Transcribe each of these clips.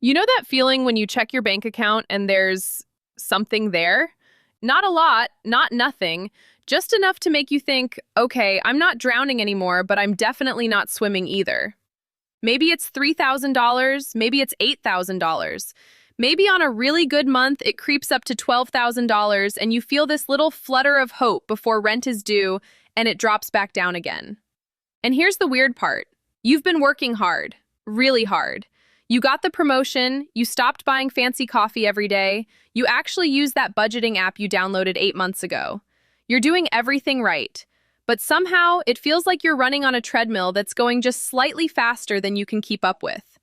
You know that feeling when you check your bank account and there's something there? Not a lot, not nothing, just enough to make you think, okay, I'm not drowning anymore, but I'm definitely not swimming either. Maybe it's $3,000, maybe it's $8,000. Maybe on a really good month, it creeps up to $12,000 and you feel this little flutter of hope before rent is due and it drops back down again. And here's the weird part. You've been working hard, really hard. You got the promotion, you stopped buying fancy coffee every day, you actually used that budgeting app you downloaded 8 months ago. You're doing everything right, but somehow it feels like you're running on a treadmill that's going just slightly faster than you can keep up with.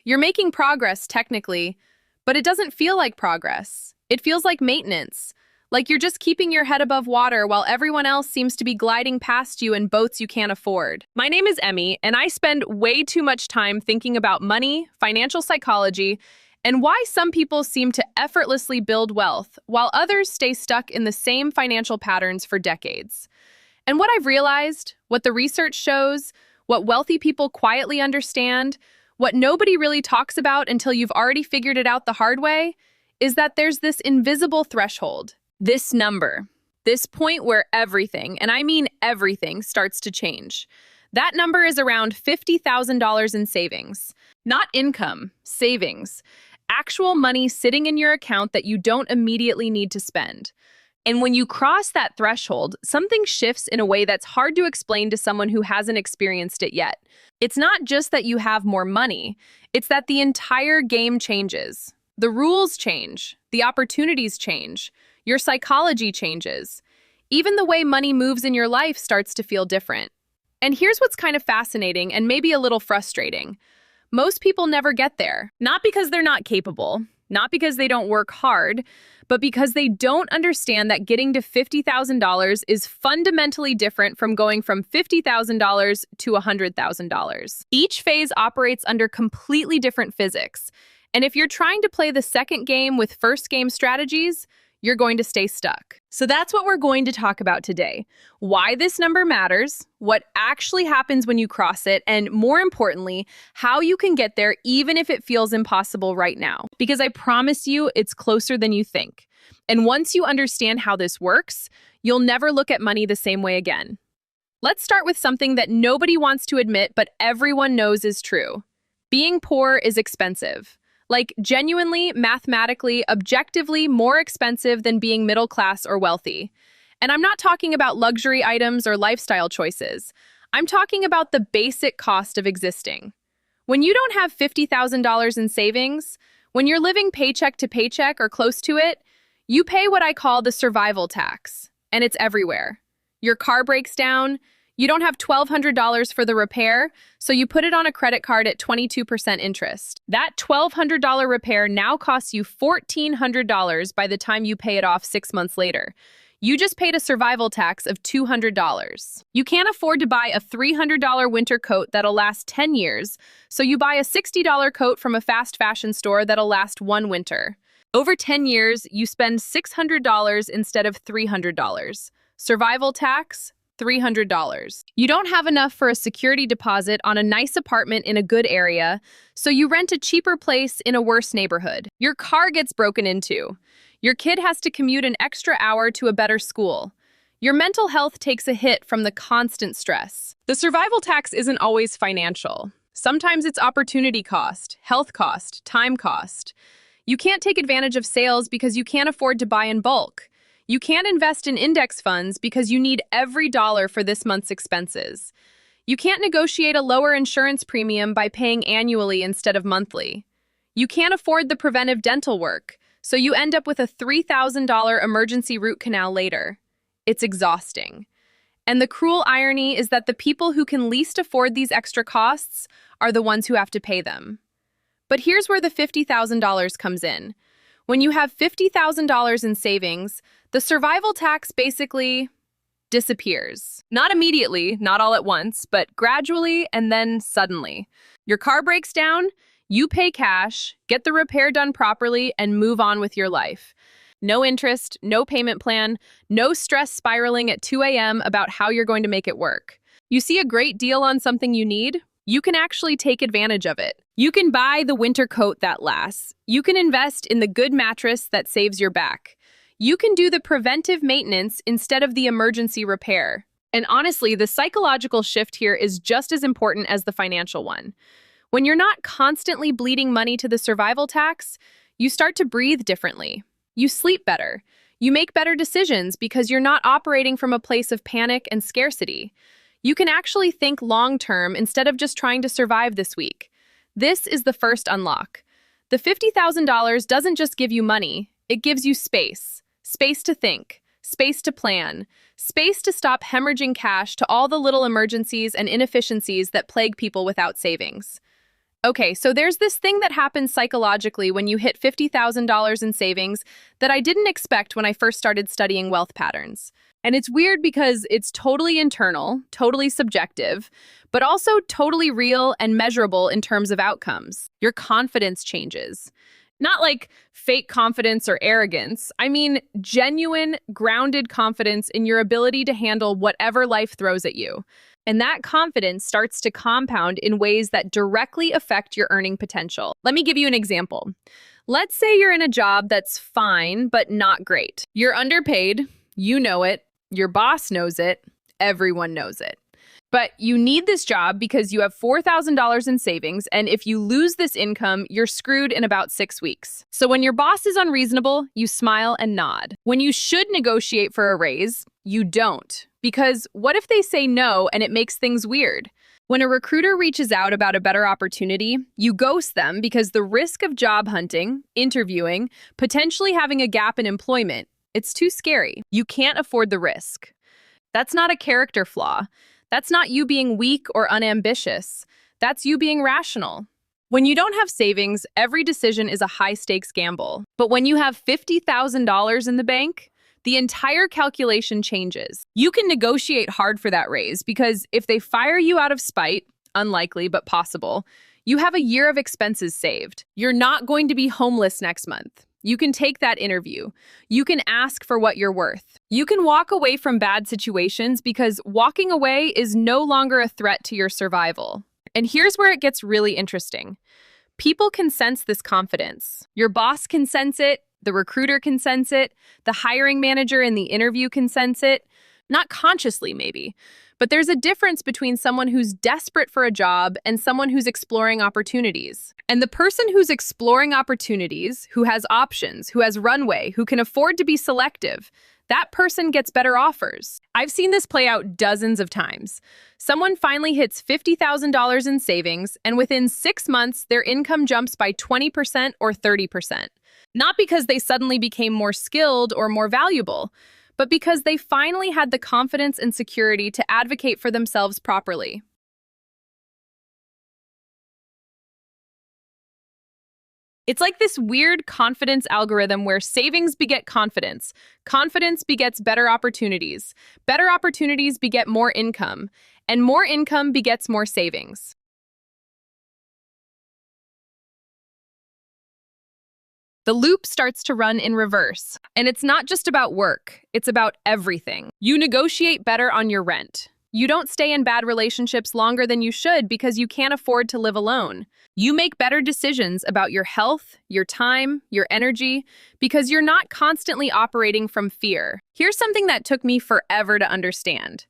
You're making progress, technically, but it doesn't feel like progress. It feels like maintenance, like you're just keeping your head above water while everyone else seems to be gliding past you in boats you can't afford. My name is Emmy, and I spend way too much time thinking about money, financial psychology, and why some people seem to effortlessly build wealth while others stay stuck in the same financial patterns for decades. And what I've realized, what the research shows, what wealthy people quietly understand, what nobody really talks about until you've already figured it out the hard way, is that there's this invisible threshold. This number, this point where everything, and I mean everything, starts to change. That number is around $50,000 in savings. Not income, savings. Actual money sitting in your account that you don't immediately need to spend. And when you cross that threshold, something shifts in a way that's hard to explain to someone who hasn't experienced it yet. It's not just that you have more money, it's that the entire game changes. The rules change, the opportunities change. Your psychology changes. Even the way money moves in your life starts to feel different. And here's what's kind of fascinating and maybe a little frustrating. Most people never get there. Not because they're not capable, not because they don't work hard, but because they don't understand that getting to $50,000 is fundamentally different from going from $50,000 to $100,000. Each phase operates under completely different physics. And if you're trying to play the second game with first game strategies, you're going to stay stuck. So that's what we're going to talk about today. Why this number matters, what actually happens when you cross it, and more importantly, how you can get there even if it feels impossible right now. Because I promise you, it's closer than you think. And once you understand how this works, you'll never look at money the same way again. Let's start with something that nobody wants to admit, but everyone knows is true. Being poor is expensive. Like genuinely, mathematically, objectively more expensive than being middle class or wealthy. And I'm not talking about luxury items or lifestyle choices. I'm talking about the basic cost of existing. When you don't have $50,000 in savings, when you're living paycheck to paycheck or close to it, you pay what I call the survival tax, and it's everywhere. Your car breaks down, you don't have $1,200 for the repair, so you put it on a credit card at 22% interest. That $1,200 repair now costs you $1,400 by the time you pay it off 6 months later. You just paid a survival tax of $200. You can't afford to buy a $300 winter coat that'll last 10 years, so you buy a $60 coat from a fast fashion store that'll last one winter. Over 10 years, you spend $600 instead of $300. Survival tax, $300. You don't have enough for a security deposit on a nice apartment in a good area, so you rent a cheaper place in a worse neighborhood. Your car gets broken into. Your kid has to commute an extra hour to a better school. Your mental health takes a hit from the constant stress. The survival tax isn't always financial. Sometimes it's opportunity cost, health cost, time cost. You can't take advantage of sales because you can't afford to buy in bulk. You can't invest in index funds because you need every dollar for this month's expenses. You can't negotiate a lower insurance premium by paying annually instead of monthly. You can't afford the preventive dental work, so you end up with a $3,000 emergency root canal later. It's exhausting. And the cruel irony is that the people who can least afford these extra costs are the ones who have to pay them. But here's where the $50,000 comes in. When you have $50,000 in savings, the survival tax basically disappears. Not immediately, not all at once, but gradually and then suddenly. Your car breaks down, you pay cash, get the repair done properly, and move on with your life. No interest, no payment plan, no stress spiraling at 2 a.m. about how you're going to make it work. You see a great deal on something you need? You can actually take advantage of it. You can buy the winter coat that lasts. You can invest in the good mattress that saves your back. You can do the preventive maintenance instead of the emergency repair. And honestly, the psychological shift here is just as important as the financial one. When you're not constantly bleeding money to the survival tax, you start to breathe differently. You sleep better. You make better decisions because you're not operating from a place of panic and scarcity. You can actually think long-term instead of just trying to survive this week. This is the first unlock. The $50,000 doesn't just give you money, it gives you space. Space to think, space to plan, space to stop hemorrhaging cash to all the little emergencies and inefficiencies that plague people without savings. Okay, so there's this thing that happens psychologically when you hit $50,000 in savings that I didn't expect when I first started studying wealth patterns. And it's weird because it's totally internal, totally subjective, but also totally real and measurable in terms of outcomes. Your confidence changes. Not like fake confidence or arrogance. I mean, genuine, grounded confidence in your ability to handle whatever life throws at you. And that confidence starts to compound in ways that directly affect your earning potential. Let me give you an example. Let's say you're in a job that's fine, but not great. You're underpaid, you know it, your boss knows it, everyone knows it. But you need this job because you have $4,000 in savings, and if you lose this income, you're screwed in about 6 weeks. So when your boss is unreasonable, you smile and nod. When you should negotiate for a raise, you don't. Because what if they say no and it makes things weird? When a recruiter reaches out about a better opportunity, you ghost them because the risk of job hunting, interviewing, potentially having a gap in employment, it's too scary. You can't afford the risk. That's not a character flaw. That's not you being weak or unambitious. That's you being rational. When you don't have savings, every decision is a high-stakes gamble. But when you have $50,000 in the bank, the entire calculation changes. You can negotiate hard for that raise because if they fire you out of spite, unlikely but possible, you have a year of expenses saved. You're not going to be homeless next month. You can take that interview. You can ask for what you're worth. You can walk away from bad situations because walking away is no longer a threat to your survival. And here's where it gets really interesting. People can sense this confidence. Your boss can sense it. The recruiter can sense it. The hiring manager in the interview can sense it. Not consciously, maybe. But there's a difference between someone who's desperate for a job and someone who's exploring opportunities. And the person who's exploring opportunities, who has options, who has runway, who can afford to be selective, that person gets better offers. I've seen this play out dozens of times. Someone finally hits $50,000 in savings, and within 6 months, their income jumps by 20% or 30%. Not because they suddenly became more skilled or more valuable, but because they finally had the confidence and security to advocate for themselves properly. It's like this weird confidence algorithm where savings beget confidence, confidence begets better opportunities beget more income, and more income begets more savings. The loop starts to run in reverse. And it's not just about work, it's about everything. You negotiate better on your rent. You don't stay in bad relationships longer than you should because you can't afford to live alone. You make better decisions about your health, your time, your energy, because you're not constantly operating from fear. Here's something that took me forever to understand.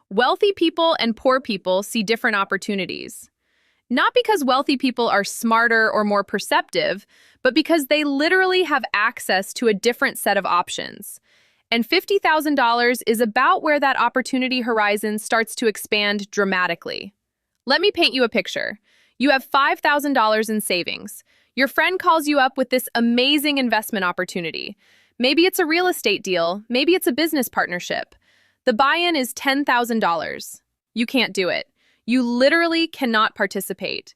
Wealthy people and poor people see different opportunities. Not because wealthy people are smarter or more perceptive, but because they literally have access to a different set of options. And $50,000 is about where that opportunity horizon starts to expand dramatically. Let me paint you a picture. You have $5,000 in savings. Your friend calls you up with this amazing investment opportunity. Maybe it's a real estate deal, maybe it's a business partnership. The buy-in is $10,000. You can't do it. You literally cannot participate.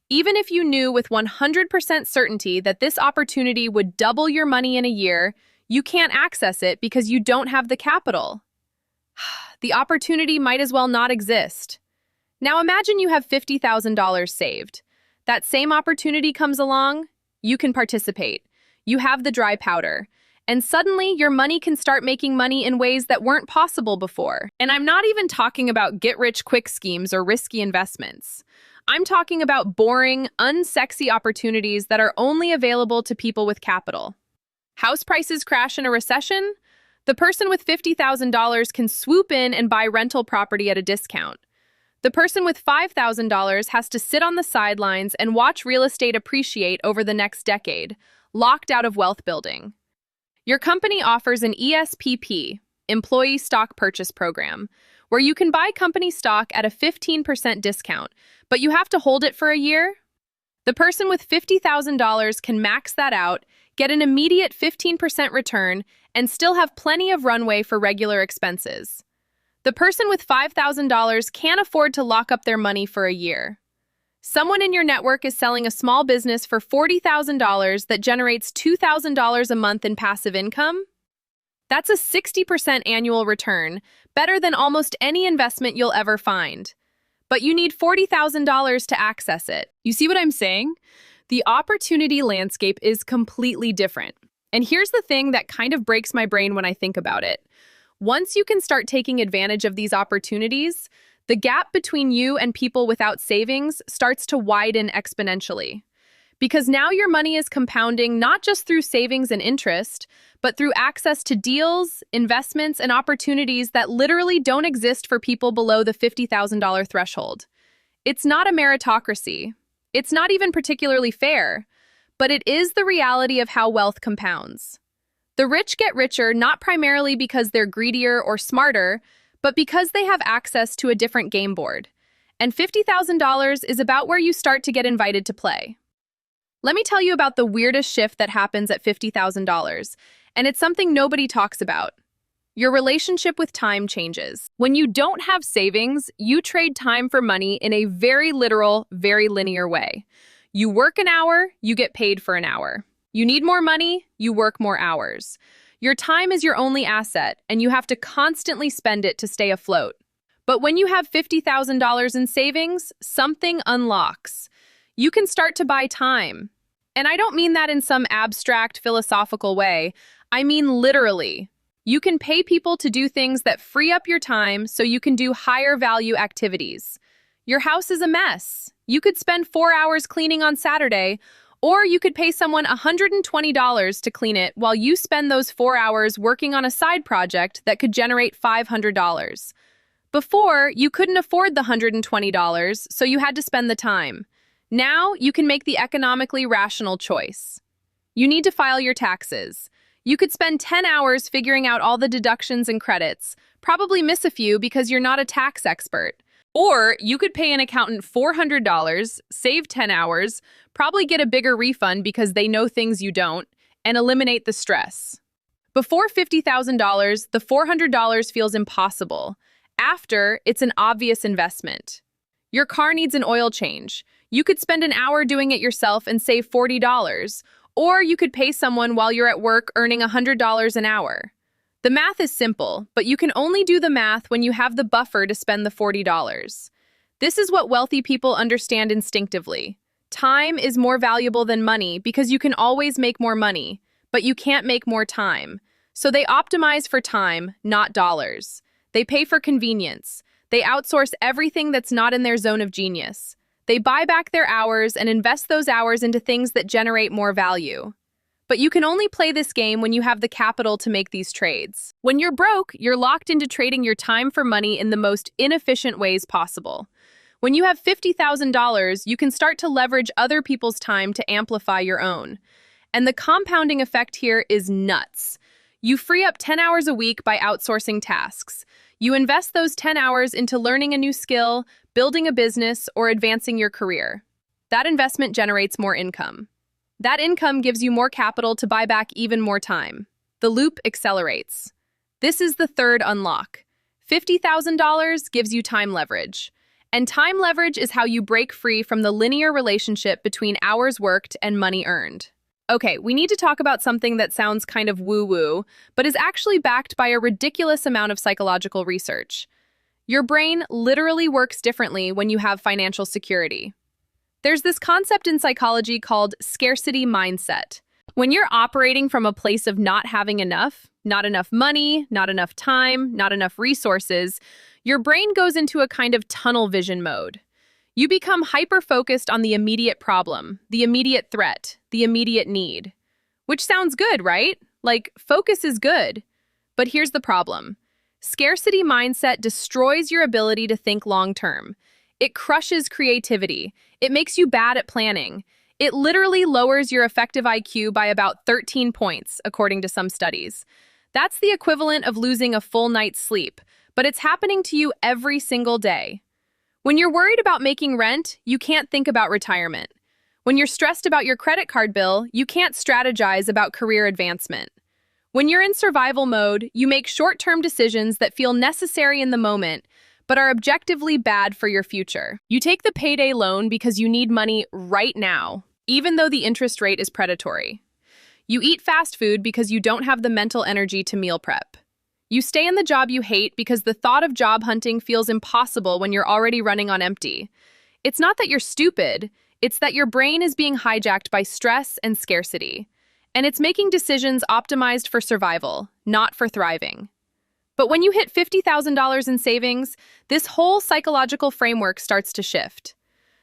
Even if you knew with 100% certainty that this opportunity would double your money in a year, you can't access it because you don't have the capital. The opportunity might as well not exist. Now imagine you have $50,000 saved. That same opportunity comes along, you can participate. You have the dry powder. And suddenly, your money can start making money in ways that weren't possible before. And I'm not even talking about get-rich-quick schemes or risky investments. I'm talking about boring, unsexy opportunities that are only available to people with capital. House prices crash in a recession? The person with $50,000 can swoop in and buy rental property at a discount. The person with $5,000 has to sit on the sidelines and watch real estate appreciate over the next decade, locked out of wealth building. Your company offers an ESPP, Employee Stock Purchase Program, where you can buy company stock at a 15% discount, but you have to hold it for a year? The person with $50,000 can max that out, get an immediate 15% return, and still have plenty of runway for regular expenses. The person with $5,000 can't afford to lock up their money for a year. Someone in your network is selling a small business for $40,000 that generates $2,000 a month in passive income? That's a 60% annual return, better than almost any investment you'll ever find. But you need $40,000 to access it. You see what I'm saying? The opportunity landscape is completely different. And here's the thing that kind of breaks my brain when I think about it. Once you can start taking advantage of these opportunities, the gap between you and people without savings starts to widen exponentially. Because now your money is compounding not just through savings and interest, but through access to deals, investments, and opportunities that literally don't exist for people below the $50,000 threshold. It's not a meritocracy. It's not even particularly fair, but it is the reality of how wealth compounds. The rich get richer not primarily because they're greedier or smarter, but because they have access to a different game board. And $50,000 is about where you start to get invited to play. Let me tell you about the weirdest shift that happens at $50,000, and it's something nobody talks about. Your relationship with time changes. When you don't have savings, you trade time for money in a very literal, very linear way. You work an hour, you get paid for an hour. You need more money, you work more hours. Your time is your only asset, and you have to constantly spend it to stay afloat. But when you have $50,000 in savings, something unlocks. You can start to buy time. And I don't mean that in some abstract philosophical way. I mean literally. You can pay people to do things that free up your time so you can do higher value activities. Your house is a mess. You could spend 4 hours cleaning on Saturday, or you could pay someone $120 to clean it while you spend those 4 hours working on a side project that could generate $500. Before, you couldn't afford the $120, so you had to spend the time. Now, you can make the economically rational choice. You need to file your taxes. You could spend 10 hours figuring out all the deductions and credits, probably miss a few because you're not a tax expert. Or you could pay an accountant $400, save 10 hours, probably get a bigger refund because they know things you don't, and eliminate the stress. Before $50,000, the $400 feels impossible. After, it's an obvious investment. Your car needs an oil change. You could spend an hour doing it yourself and save $40, or you could pay someone while you're at work earning $100 an hour. The math is simple, but you can only do the math when you have the buffer to spend the $40. This is what wealthy people understand instinctively. Time is more valuable than money because you can always make more money, but you can't make more time. So they optimize for time, not dollars. They pay for convenience. They outsource everything that's not in their zone of genius. They buy back their hours and invest those hours into things that generate more value. But you can only play this game when you have the capital to make these trades. When you're broke, you're locked into trading your time for money in the most inefficient ways possible. When you have $50,000, you can start to leverage other people's time to amplify your own. And the compounding effect here is nuts. You free up 10 hours a week by outsourcing tasks. You invest those 10 hours into learning a new skill, building a business, or advancing your career. That investment generates more income. That income gives you more capital to buy back even more time. The loop accelerates. This is the third unlock. $50,000 gives you time leverage. And time leverage is how you break free from the linear relationship between hours worked and money earned. Okay, we need to talk about something that sounds kind of woo-woo, but is actually backed by a ridiculous amount of psychological research. Your brain literally works differently when you have financial security. There's this concept in psychology called scarcity mindset. When you're operating from a place of not having enough, not enough money, not enough time, not enough resources, your brain goes into a kind of tunnel vision mode. You become hyper-focused on the immediate problem, the immediate threat, the immediate need. Which sounds good, right? Like, focus is good. But here's the problem. Scarcity mindset destroys your ability to think long-term. It crushes creativity. It makes you bad at planning. It literally lowers your effective IQ by about 13 points, according to some studies. That's the equivalent of losing a full night's sleep, but it's happening to you every single day. When you're worried about making rent, you can't think about retirement. When you're stressed about your credit card bill, you can't strategize about career advancement. When you're in survival mode, you make short-term decisions that feel necessary in the moment, but are objectively bad for your future. You take the payday loan because you need money right now, even though the interest rate is predatory. You eat fast food because you don't have the mental energy to meal prep. You stay in the job you hate because the thought of job hunting feels impossible when you're already running on empty. It's not that you're stupid, it's that your brain is being hijacked by stress and scarcity. And it's making decisions optimized for survival, not for thriving. But when you hit $50,000 in savings, this whole psychological framework starts to shift.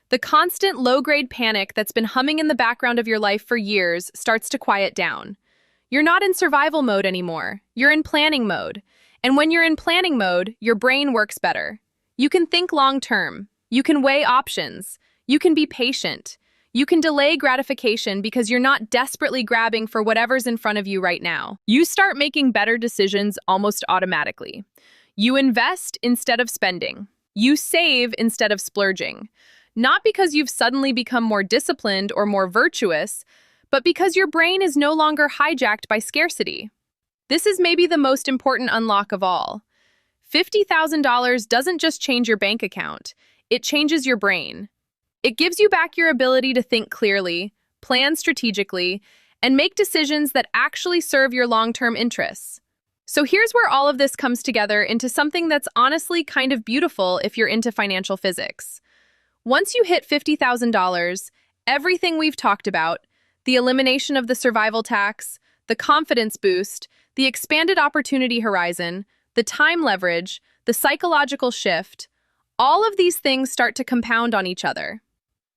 The constant low-grade panic that's been humming in the background of your life for years starts to quiet down. You're not in survival mode anymore. You're in planning mode. And when you're in planning mode, your brain works better. You can think long-term. You can weigh options. You can be patient. You can delay gratification because you're not desperately grabbing for whatever's in front of you right now. You start making better decisions almost automatically. You invest instead of spending. You save instead of splurging. Not because you've suddenly become more disciplined or more virtuous, but because your brain is no longer hijacked by scarcity. This is maybe the most important unlock of all. $50,000 doesn't just change your bank account, it changes your brain. It gives you back your ability to think clearly, plan strategically, and make decisions that actually serve your long-term interests. So here's where all of this comes together into something that's honestly kind of beautiful if you're into financial physics. Once you hit $50,000, everything we've talked about, the elimination of the survival tax, the confidence boost, the expanded opportunity horizon, the time leverage, the psychological shift, all of these things start to compound on each other.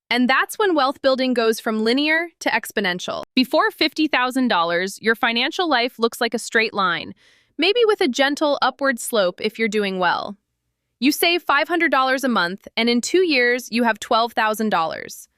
And that's when wealth building goes from linear to exponential. Before $50,000, your financial life looks like a straight line, maybe with a gentle upward slope if you're doing well. You save $500 a month, and in 2 years, you have $12,000.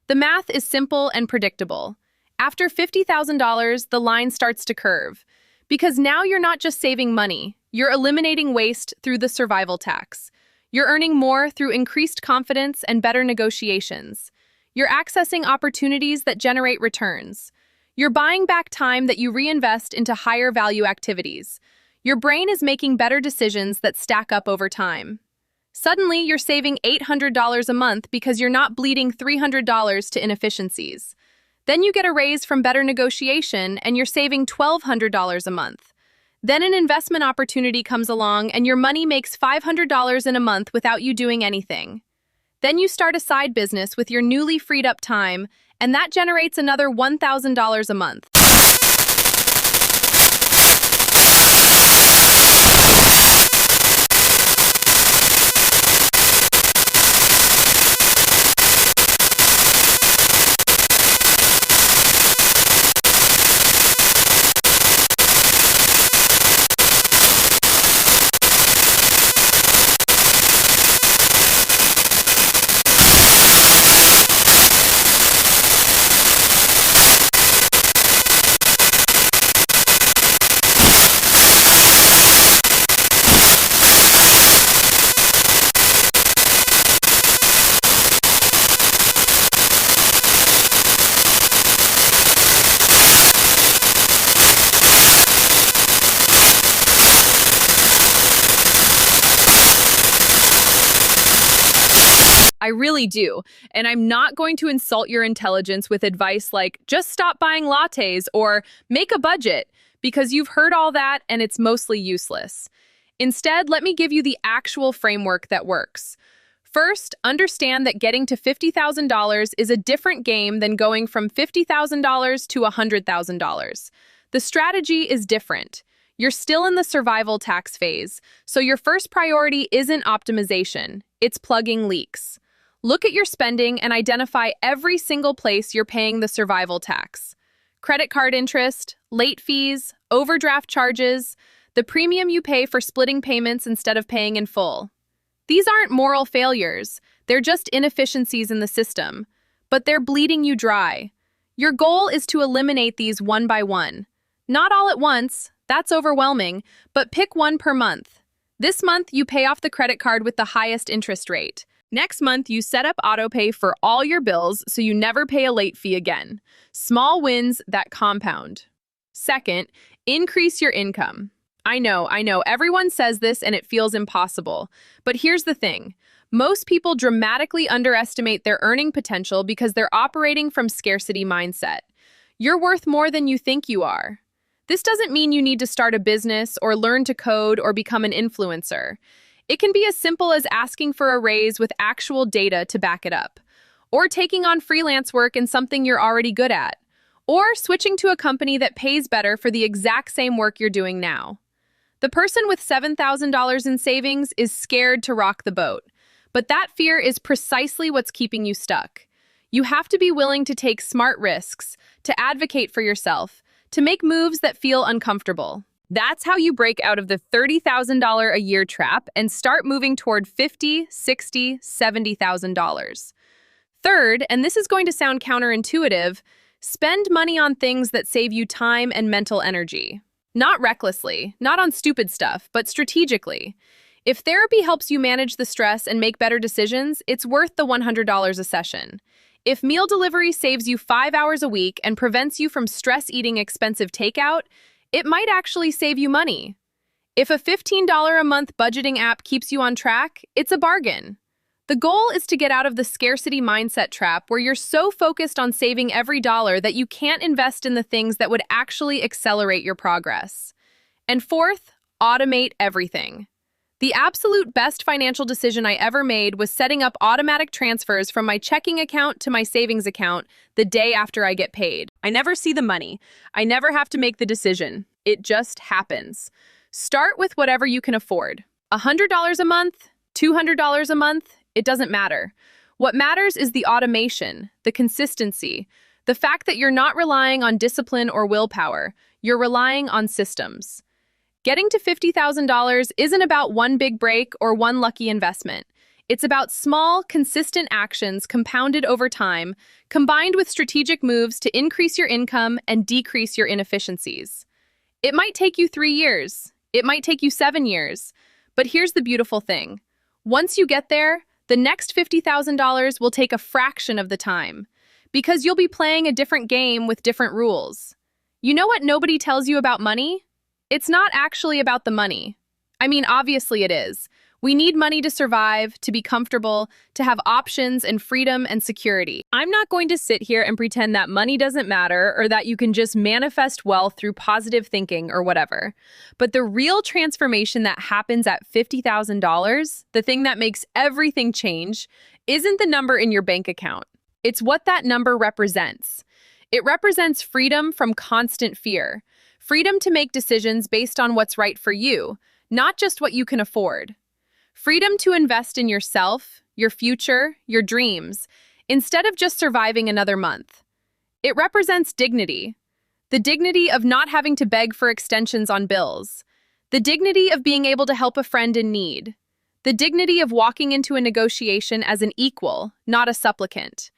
The math is simple and predictable. After $50,000, the line starts to curve. Because now you're not just saving money, you're eliminating waste through the survival tax. You're earning more through increased confidence and better negotiations. You're accessing opportunities that generate returns. You're buying back time that you reinvest into higher value activities. Your brain is making better decisions that stack up over time. Suddenly, you're saving $800 a month because you're not bleeding $300 to inefficiencies. Then you get a raise from better negotiation and you're saving $1,200 a month. Then an investment opportunity comes along and your money makes $500 in a month without you doing anything. Then you start a side business with your newly freed up time, and that generates another $1,000 a month. I really do. And I'm not going to insult your intelligence with advice like, just stop buying lattes or make a budget, because you've heard all that and it's mostly useless. Instead, let me give you the actual framework that works. First, understand that getting to $50,000 is a different game than going from $50,000 to $100,000. The strategy is different. You're still in the survival tax phase, so your first priority isn't optimization, it's plugging leaks. Look at your spending and identify every single place you're paying the survival tax. Credit card interest, late fees, overdraft charges, the premium you pay for splitting payments instead of paying in full. These aren't moral failures, they're just inefficiencies in the system, but they're bleeding you dry. Your goal is to eliminate these one by one. Not all at once, that's overwhelming, but pick one per month. This month, you pay off the credit card with the highest interest rate. Next month, you set up autopay for all your bills so you never pay a late fee again. Small wins that compound. Second, increase your income. I know, everyone says this and it feels impossible. But here's the thing. Most people dramatically underestimate their earning potential because they're operating from scarcity mindset. You're worth more than you think you are. This doesn't mean you need to start a business or learn to code or become an influencer. It can be as simple as asking for a raise with actual data to back it up, or taking on freelance work in something you're already good at, or switching to a company that pays better for the exact same work you're doing now. The person with $7,000 in savings is scared to rock the boat, but that fear is precisely what's keeping you stuck. You have to be willing to take smart risks, to advocate for yourself, to make moves that feel uncomfortable. That's how you break out of the $30,000 a year trap and start moving toward $50,000, $60,000, $70,000. Third, and this is going to sound counterintuitive, spend money on things that save you time and mental energy. Not recklessly, not on stupid stuff, but strategically. If therapy helps you manage the stress and make better decisions, it's worth the $100 a session. If meal delivery saves you 5 hours a week and prevents you from stress eating expensive takeout, it might actually save you money. If a $15 a month budgeting app keeps you on track, it's a bargain. The goal is to get out of the scarcity mindset trap where you're so focused on saving every dollar that you can't invest in the things that would actually accelerate your progress. And fourth, automate everything. The absolute best financial decision I ever made was setting up automatic transfers from my checking account to my savings account the day after I get paid. I never see the money. I never have to make the decision. It just happens. Start with whatever you can afford. $100 a month, $200 a month, it doesn't matter. What matters is the automation, the consistency, the fact that you're not relying on discipline or willpower. You're relying on systems. Getting to $50,000 isn't about one big break or one lucky investment. It's about small, consistent actions compounded over time, combined with strategic moves to increase your income and decrease your inefficiencies. It might take you 3 years. It might take you 7 years. But here's the beautiful thing. Once you get there, the next $50,000 will take a fraction of the time, because you'll be playing a different game with different rules. You know what nobody tells you about money? It's not actually about the money. I mean, obviously it is. We need money to survive, to be comfortable, to have options and freedom and security. I'm not going to sit here and pretend that money doesn't matter or that you can just manifest wealth through positive thinking or whatever. But the real transformation that happens at $50,000, the thing that makes everything change, isn't the number in your bank account. It's what that number represents. It represents freedom from constant fear. Freedom to make decisions based on what's right for you, not just what you can afford. Freedom to invest in yourself, your future, your dreams, instead of just surviving another month. It represents dignity. The dignity of not having to beg for extensions on bills. The dignity of being able to help a friend in need. The dignity of walking into a negotiation as an equal, not a supplicant.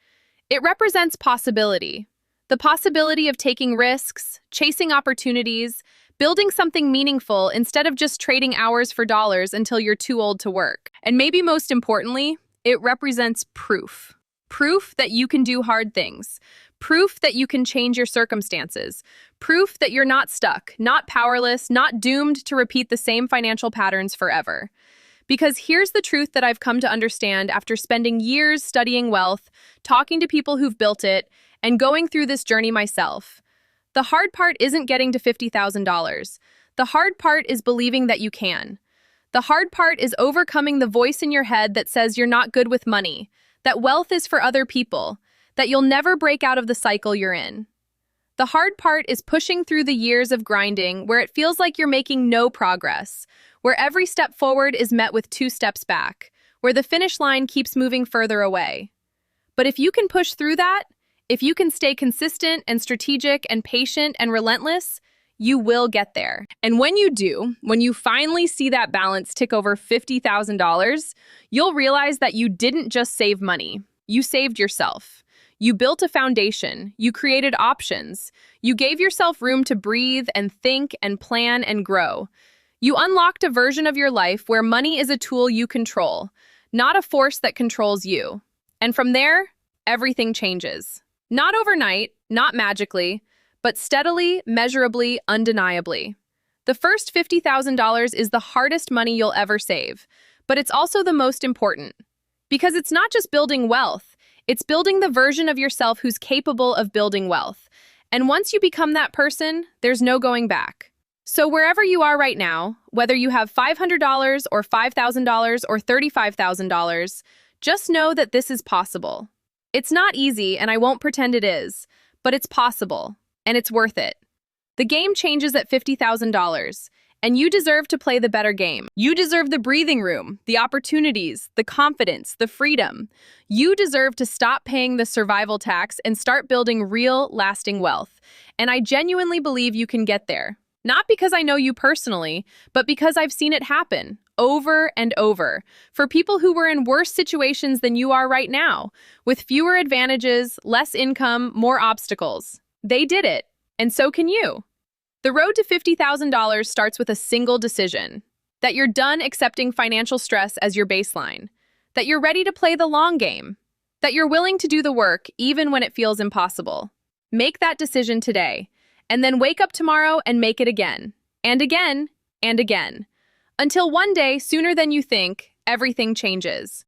It represents possibility. The possibility of taking risks, chasing opportunities, building something meaningful instead of just trading hours for dollars until you're too old to work. And maybe most importantly, it represents proof. Proof that you can do hard things. Proof that you can change your circumstances. Proof that you're not stuck, not powerless, not doomed to repeat the same financial patterns forever. Because here's the truth that I've come to understand after spending years studying wealth, talking to people who've built it, and going through this journey myself. The hard part isn't getting to $50,000. The hard part is believing that you can. The hard part is overcoming the voice in your head that says you're not good with money, that wealth is for other people, that you'll never break out of the cycle you're in. The hard part is pushing through the years of grinding where it feels like you're making no progress, where every step forward is met with 2 steps back, where the finish line keeps moving further away. But if you can push through that, if you can stay consistent and strategic and patient and relentless, you will get there. And when you do, when you finally see that balance tick over $50,000, you'll realize that you didn't just save money, you saved yourself. You built a foundation, you created options, you gave yourself room to breathe and think and plan and grow. You unlocked a version of your life where money is a tool you control, not a force that controls you. And from there, everything changes. Not overnight, not magically, but steadily, measurably, undeniably. The first $50,000 is the hardest money you'll ever save, but it's also the most important. Because it's not just building wealth, it's building the version of yourself who's capable of building wealth. And once you become that person, there's no going back. So wherever you are right now, whether you have $500 or $5,000 or $35,000, just know that this is possible. It's not easy, and I won't pretend it is, but it's possible. And it's worth it. The game changes at $50,000, and you deserve to play the better game. You deserve the breathing room, the opportunities, the confidence, the freedom. You deserve to stop paying the survival tax and start building real, lasting wealth. And I genuinely believe you can get there. Not because I know you personally, but because I've seen it happen over and over for people who were in worse situations than you are right now, with fewer advantages, less income, more obstacles. They did it, and so can you. The road to $50,000 starts with a single decision: that you're done accepting financial stress as your baseline, that you're ready to play the long game, that you're willing to do the work even when it feels impossible. Make that decision today, and then wake up tomorrow and make it again, and again, and again, until one day, sooner than you think, everything changes.